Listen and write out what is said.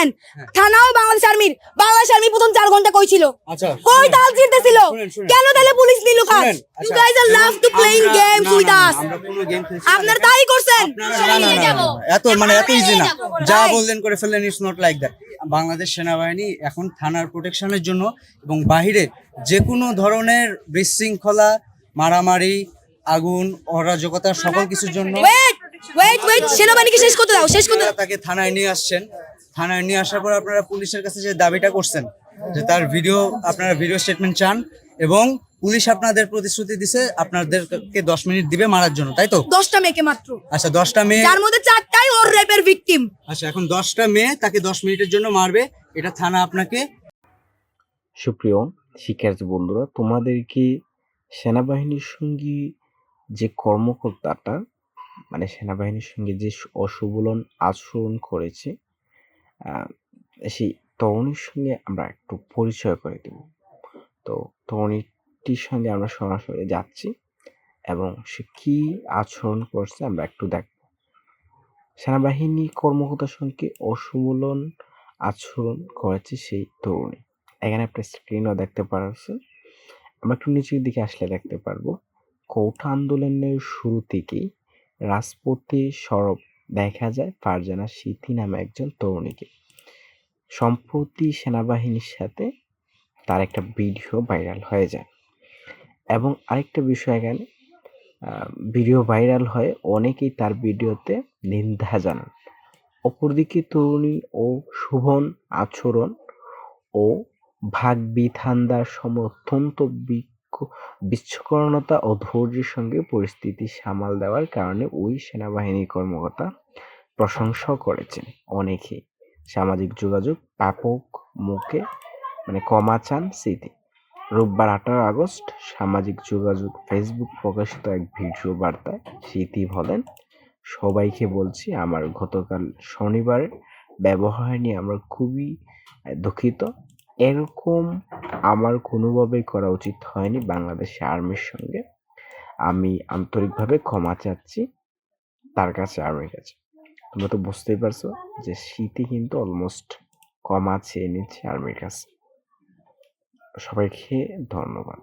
দেখেন থানাও বাংলাদেশ আর্মি প্রথম 4 ঘন্টা কই ছিল, কই তাল জিততেছিল, কেন তাহলে পুলিশ নিল কাজ? You guys are love to playing games with us. আপনারা তাই করছেন। এত ইজি না, যা বললেন করে ফেললেন, it's not like that. Bangladesh সেনাবাহিনী এখন থানার প্রোটেকশনের জন্য এবং বাহিরে যে কোনো ধরনের বিশৃঙ্খলা, মারামারি, আগুন, অরাজকতা সকল কিছুর জন্য ওয়েট সেনাবাহিনীকে শেষ করতে দাও, শেষ করতে দাও। তাকে থানায় নিয়ে আসছেন। থানায় নিয়ে আসার পর আপনারা পুলিশের কাছে যে দাবিটা করছেন যে তার আপনারা ভিডিও স্টেটমেন্ট চান, এবং পুলিশ আপনাদের প্রতিশ্রুতি দিছে আপনাদেরকে 10 মিনিট দিবে মারার জন্য, তাই তো? 10টা মেয়েকে মাত্র। আচ্ছা, 10টা মেয়ে, যার মধ্যে 4টাই ওর রেপের ভিকটিম। আচ্ছা, এখন 10টা মেয়ে তাকে 10 মিনিটের জন্য মারবে, এটা থানা আপনাকে। সুপ্রিয় শিক্ষার্থী বন্ধুরা, তোমাদেরকে সেনাবাহিনীর সঙ্গে যে কর্মকর্তাটা সেনাবাহিনীর সঙ্গে যে অশুভলন আচরণ করেছে, সেই তরুণীর সঙ্গে আমরা একটু পরিচয় করে দেব। তো তরুণীটির সঙ্গে আমরা সরাসরি যাচ্ছি এবং সে কি আচরণ করছে আমরা একটু দেখব। সেনাবাহিনী কর্মকর্তার সঙ্গে অশুভলন আচরণ করেছে সেই তরুণী। এখানে আপনি স্ক্রিনও দেখতে পাচ্ছেন। আমরা একটু নিচের দিকে আসলে দেখতে পারবো কোটা আন্দোলনের শুরু থেকেই রাজপথে সরব দেখা যায় ফারজানা সিথি নামে একজন তরুণীকে। সম্প্রতি সেনাবাহিনীর সাথে তার একটা ভিডিও ভাইরাল হয়ে যায় এবং আরেকটা বিষয়, এখানে ভিডিও ভাইরাল হয়, অনেকেই তার ভিডিওতে নিন্দা জানান। অপরদিকে তরুণী ও শুভন আচরণ ও ভাগবিধান্দার সময় অত্যন্ত বিচক্ষণতা ও ধৈর্যের সঙ্গে পরিস্থিতি সামাল দেওয়ার কারণে ওই সেনাবাহিনী কর্মকর্তা প্রশংসা করেছেন। অনেকেই সামাজিক যোগাযোগ ব্যাপক মুখে ক্ষমা চান স্মৃতি। রোববার 18 আগস্ট সামাজিক যোগাযোগ ফেসবুক প্রকাশিত এক ভিডিও বার্তায় স্মৃতি বলেন, সবাইকে বলছি আমার গতকাল শনিবারের ব্যবহার নিয়ে আমরা খুবই দুঃখিত। এরকম আমার কোনোভাবেই করা উচিত হয়নি বাংলাদেশ আর্মির সঙ্গে। আমি আন্তরিকভাবে ক্ষমা চাচ্ছি তার কাছে, আর্মির কাছে। তোমরা তো বুঝতেই পারছো যে স্মৃতি কিন্তু অলমোস্ট ক্ষমা চেয়ে নিচ্ছে আর্মির কাছে। সবাইকে ধন্যবাদ।